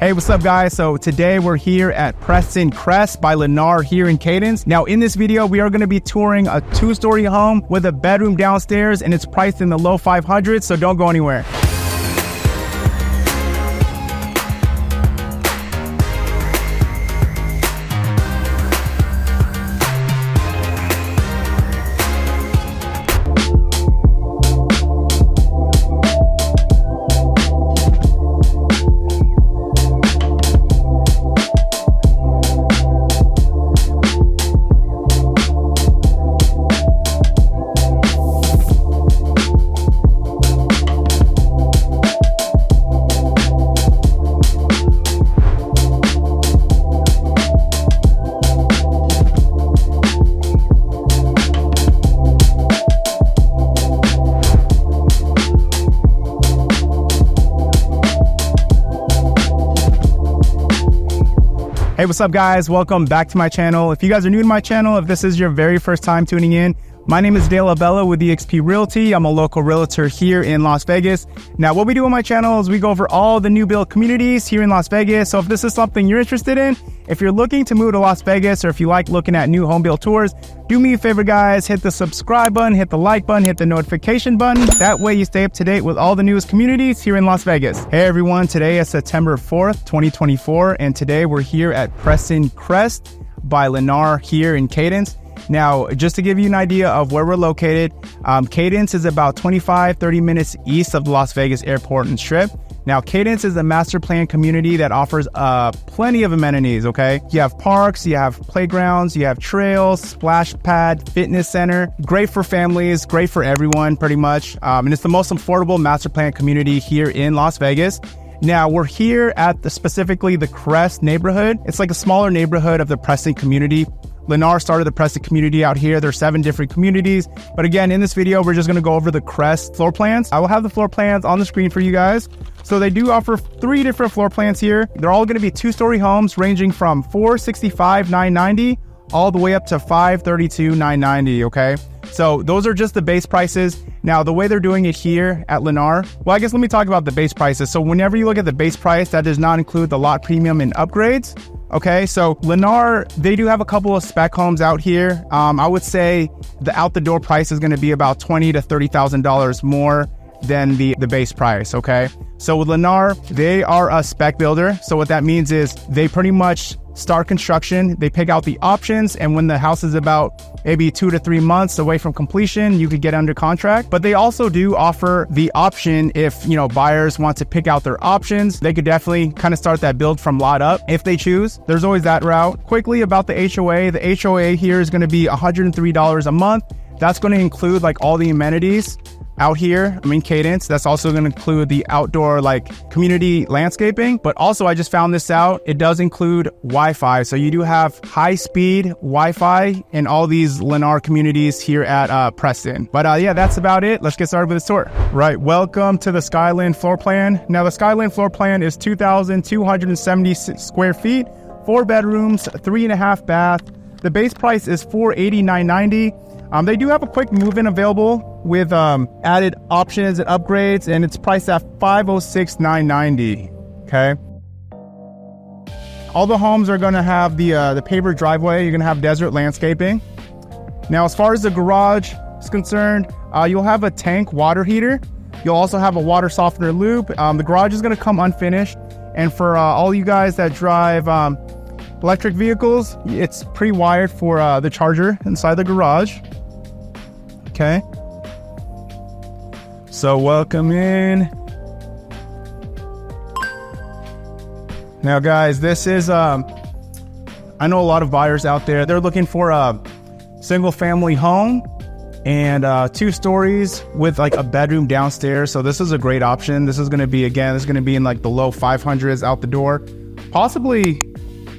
Hey, what's up guys? So today we're here at Preston Crest by Lennar here in Cadence. Now in this video, we are going to be touring a 2-story home with a bedroom downstairs, and it's priced in the low 500s, so don't go anywhere. Hey, what's up guys? Welcome back to my channel. If you guys are new to my channel, if this is your very first time tuning in, my name is Abella with eXp Realty. I'm a local realtor here in Las Vegas. Now, what we do on my channel is we go over all the new build communities here in Las Vegas. So if this is something you're interested in, if you're looking to move to Las Vegas, or if you like looking at new home build tours, do me a favor guys, hit the subscribe button, hit the like button, hit the notification button. That way you stay up to date with all the newest communities here in Las Vegas. Hey everyone, today is September 4th, 2024, and today we're here at Preston Crest by Lennar here in Cadence. Now, just to give you an idea of where we're located, Cadence is about 25-30 minutes east of the Las Vegas Airport and Strip. Now, Cadence is a master plan community that offers plenty of amenities, okay? You have parks, you have playgrounds, you have trails, splash pad, fitness center. Great for families, great for everyone, pretty much. And it's the most affordable master plan community here in Las Vegas. Now, we're here at specifically the Crest neighborhood. It's like a smaller neighborhood of the Preston community. Lennar started the Preston community out here. There's 7 different communities. But again, in this video, we're just gonna go over the Crest floor plans. I will have the floor plans on the screen for you guys. So they do offer 3 different floor plans here. They're all gonna be 2-story homes ranging from $465,990 all the way up to $532,990, okay? So those are just the base prices. Now, the way they're doing it here at Lennar, well, I guess let me talk about the base prices. So whenever you look at the base price, that does not include the lot premium and upgrades. Okay, so Lennar, they do have a couple of spec homes out here. I would say the out the door price is gonna be about $20,000 to $30,000 more than the base price, okay? So with Lennar, they are a spec builder. So what that means is they pretty much start construction, they pick out the options, and when the house is about maybe 2 to 3 months away from completion, you could get under contract. But they also do offer the option if, you know, buyers want to pick out their options, they could definitely kind of start that build from lot up if they choose. There's always that route. Quickly about the HOA, the HOA here is gonna be $103 a month. That's gonna include like all the amenities out here, Cadence. That's also going to include the outdoor like community landscaping. But also I just found this out, it does include Wi-Fi. So you do have high-speed Wi-Fi in all these Lennar communities here at Preston. But yeah, that's about it. Let's get started with this tour. Right, welcome to the Skyland floor plan. Now the Skyland floor plan is 2,270 square feet, 4 bedrooms, 3.5 bath. The base price is $489.90. They do have a quick move-in available with added options and upgrades, and it's priced at $506,990. Okay. All the homes are going to have the paver driveway. You're going to have desert landscaping. Now, as far as the garage is concerned, you'll have a tank water heater. You'll also have a water softener loop. The garage is going to come unfinished, and for all you guys that drive electric vehicles, it's pre-wired for the charger inside the garage. Okay, so welcome in. Now guys, this is, I know a lot of buyers out there, they're looking for a single family home and 2 stories with like a bedroom downstairs. So this is a great option. This is gonna be, again, this is gonna be in like the low 500s out the door. Possibly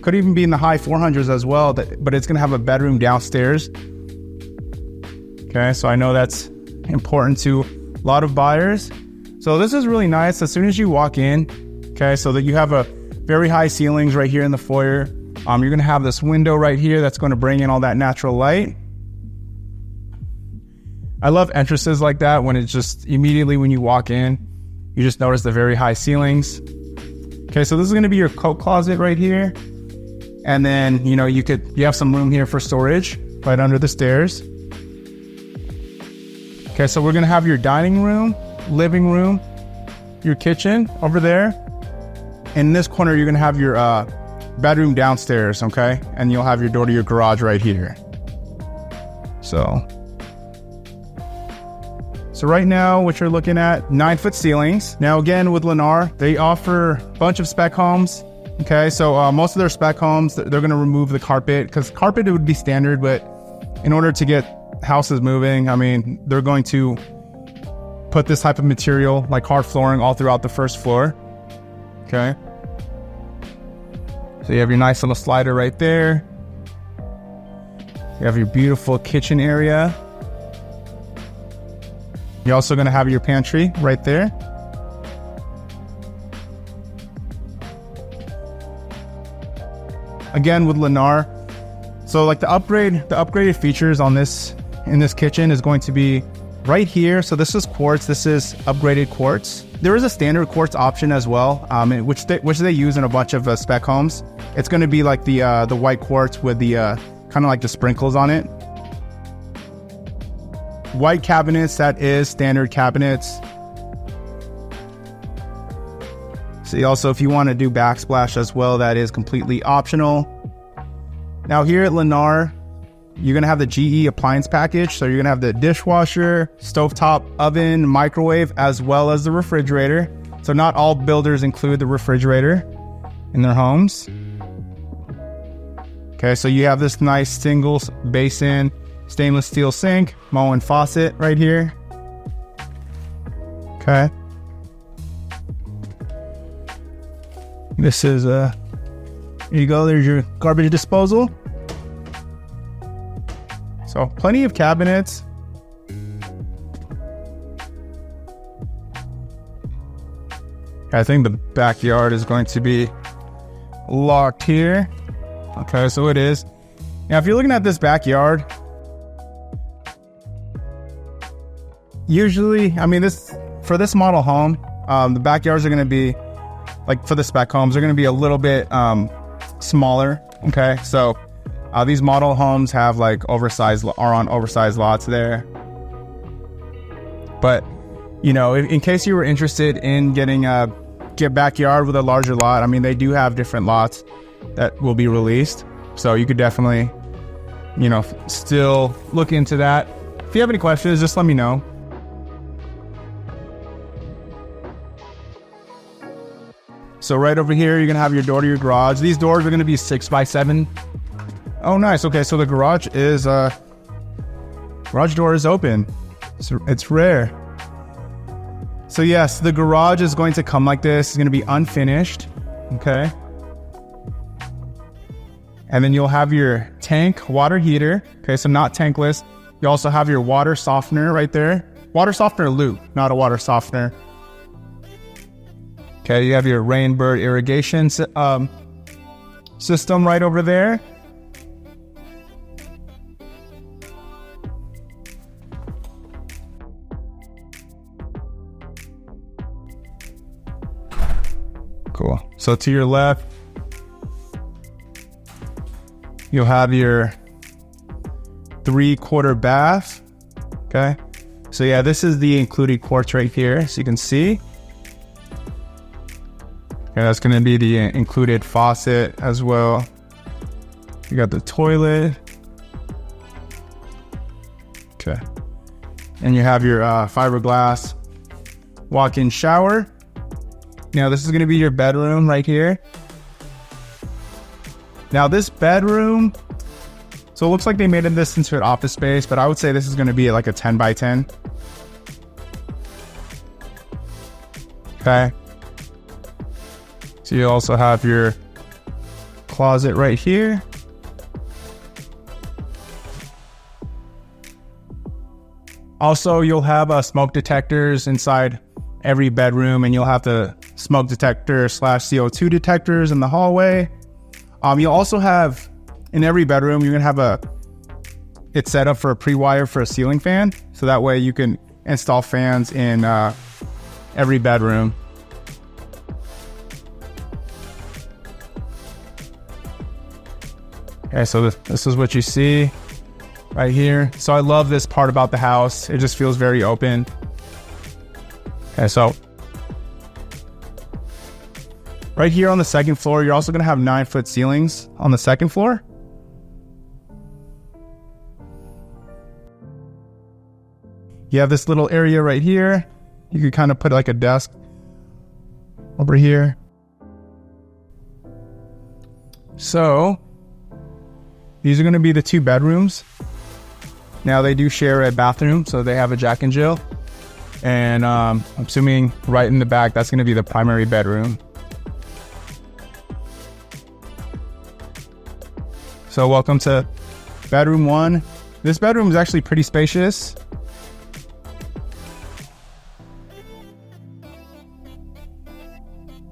could even be in the high 400s as well, but it's gonna have a bedroom downstairs. Okay, so I know that's important to a lot of buyers. So this is really nice. As soon as you walk in, okay, so that you have a very high ceilings right here in the foyer. You're gonna have this window right here that's gonna bring in all that natural light. I love entrances like that when it's just immediately when you walk in, you just notice the very high ceilings. Okay, so this is gonna be your coat closet right here. And then, you know, you have some room here for storage right under the stairs. Okay, so we're gonna have your dining room, living room, your kitchen over there. In this corner, you're gonna have your bedroom downstairs, okay? And you'll have your door to your garage right here. So right now, what you're looking at, 9-foot ceilings. Now again, with Lennar, they offer a bunch of spec homes. Okay, so most of their spec homes, they're gonna remove the carpet, because carpet, it would be standard, but in order to get houses moving, I mean, they're going to put this type of material, like hard flooring, all throughout the first floor. Okay. So you have your nice little slider right there. You have your beautiful kitchen area. You're also gonna have your pantry right there. Again, with Lennar, so like the upgraded features on in this kitchen is going to be right here. So this is quartz. This is upgraded quartz. There is a standard quartz option as well, which they use in a bunch of spec homes. It's going to be like the white quartz with the kind of like the sprinkles on it. White cabinets, that is standard cabinets. So also, if you want to do backsplash as well, that is completely optional. Now here at Lennar, you're gonna have the GE appliance package. So you're gonna have the dishwasher, stovetop, oven, microwave, as well as the refrigerator. So not all builders include the refrigerator in their homes. Okay, so you have this nice single basin, stainless steel sink, Moen faucet right here. Okay. This is, here you go, there's your garbage disposal. So plenty of cabinets. I think the backyard is going to be locked here. Okay, so it is. Now, if you're looking at this backyard, usually, I mean, for this model home, the backyards are going to be, like for the spec homes, they're going to be a little bit smaller. Okay, so these model homes have like on oversized lots there. But, you know, in case you were interested in getting a backyard with a larger lot, I mean, they do have different lots that will be released. So you could definitely, you know, still look into that. If you have any questions, just let me know. So right over here, you're gonna have your door to your garage. These doors are gonna be 6x7. Oh, nice. Okay, so the garage door is open. It's rare. So yes, the garage is going to come like this. It's gonna be unfinished. Okay. And then you'll have your tank water heater. Okay, so not tankless. You also have your water softener right there. Water softener loop, not a water softener. Okay, you have your Rainbird irrigation system right over there. Cool. So to your left, you'll have your 3/4 bath. Okay. So yeah, this is the included quartz right here. So you can see. Okay, that's going to be the included faucet as well. You got the toilet. Okay. And you have your fiberglass walk-in shower. Now this is going to be your bedroom right here. Now this bedroom, so it looks like they made this into an office space, but I would say this is going to be like a 10x10. Okay. So you also have your closet right here. Also, you'll have smoke detectors inside every bedroom, and you'll have the smoke detector / CO2 detectors in the hallway. You'll also have, in every bedroom, you're gonna have it's set up for a pre-wire for a ceiling fan. So that way you can install fans in every bedroom. Okay, so this is what you see right here. So I love this part about the house. It just feels very open. Okay, so right here on the second floor, you're also gonna have 9-foot ceilings on the second floor. You have this little area right here. You could kind of put like a desk over here. So these are going to be the 2 bedrooms. Now they do share a bathroom, so they have a Jack and Jill. And I'm assuming right in the back, that's going to be the primary bedroom. So welcome to bedroom 1. This bedroom is actually pretty spacious.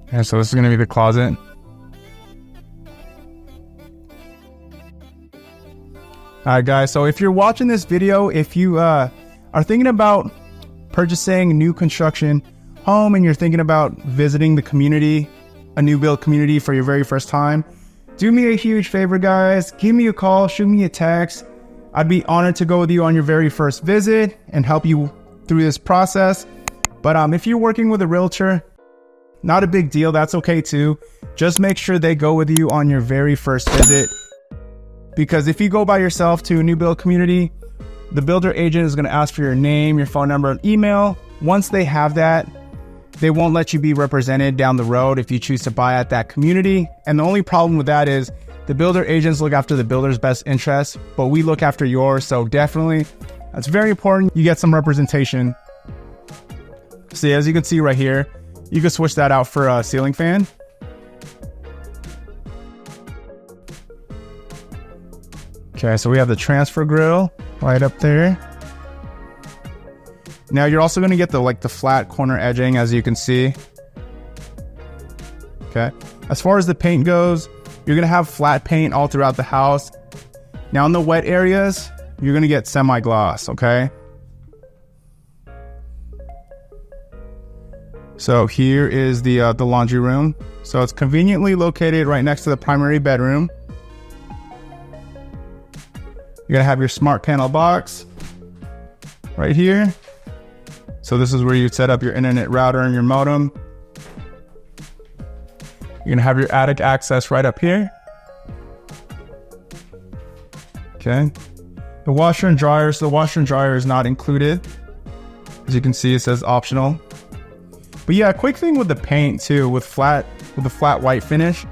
And so this is going to be the closet. Alright guys, so if you're watching this video, if you are thinking about purchasing a new construction home and you're thinking about visiting the community, a new build community for your very first time, do me a huge favor guys, give me a call, shoot me a text. I'd be honored to go with you on your very first visit and help you through this process. But if you're working with a realtor, not a big deal, that's okay too. Just make sure they go with you on your very first visit. Because if you go by yourself to a new build community, the builder agent is going to ask for your name, your phone number, and email. Once they have that, they won't let you be represented down the road if you choose to buy at that community. And the only problem with that is the builder agents look after the builder's best interests, but we look after yours. So definitely, that's very important. You get some representation. See, as you can see right here, you can switch that out for a ceiling fan. Okay, so we have the transfer grill right up there. Now you're also going to get the flat corner edging, as you can see. Okay, as far as the paint goes, you're going to have flat paint all throughout the house. Now in the wet areas, you're going to get semi-gloss, okay? So here is the laundry room. So it's conveniently located right next to the primary bedroom. You're gonna have your smart panel box right here. So this is where you set up your internet router and your modem. You're gonna have your attic access right up here. Okay. The washer and dryer. So the washer and dryer is not included. As you can see, it says optional. But yeah, a quick thing with the paint too, with the flat white finish.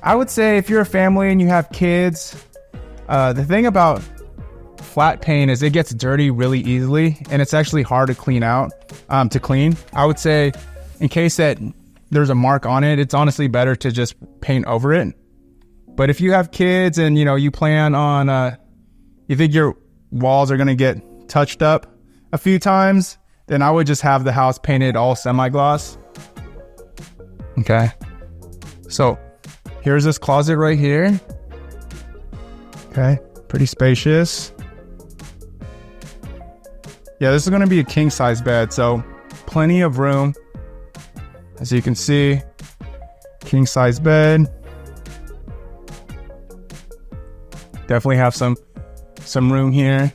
I would say if you're a family and you have kids, the thing about flat paint is it gets dirty really easily, and it's actually hard to clean out, to clean. I would say in case that there's a mark on it, it's honestly better to just paint over it. But if you have kids and you plan on, you think your walls are gonna get touched up a few times, then I would just have the house painted all semi-gloss. Okay. So here's this closet right here. Okay, pretty spacious. Yeah, this is going to be a king size bed, so plenty of room. As you can see, king size bed. Definitely have some room here.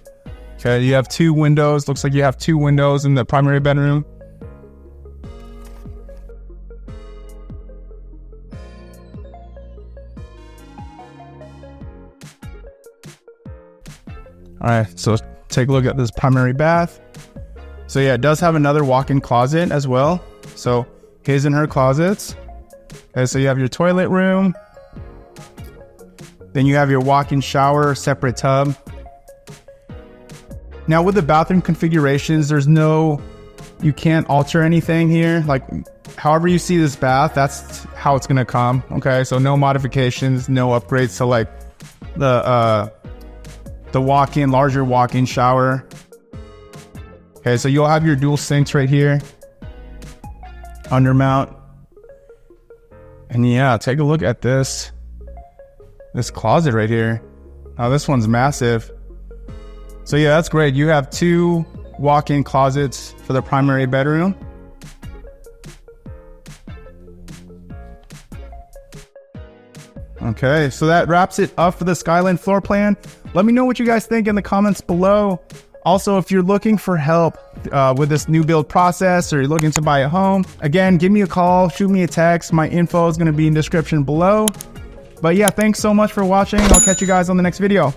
Okay, you have 2 windows. Looks like you have 2 windows in the primary bedroom. All right, so let's take a look at this primary bath. So yeah, it does have another walk-in closet as well. So his and her closets. Okay, so you have your toilet room. Then you have your walk-in shower, separate tub. Now with the bathroom configurations, you can't alter anything here. Like however you see this bath, that's how it's gonna come. Okay, so no modifications, no upgrades to like the walk-in, larger walk-in shower. Okay, so you'll have your dual sinks right here, undermount. And yeah, take a look at this closet right here. Now this one's massive. So yeah, that's great. You have 2 walk-in closets for the primary bedroom. Okay, so that wraps it up for the Skyland floor plan. Let me know what you guys think in the comments below. Also, if you're looking for help with this new build process, or you're looking to buy a home, again, give me a call, shoot me a text. My info is going to be in the description below. But yeah, thanks so much for watching. I'll catch you guys on the next video.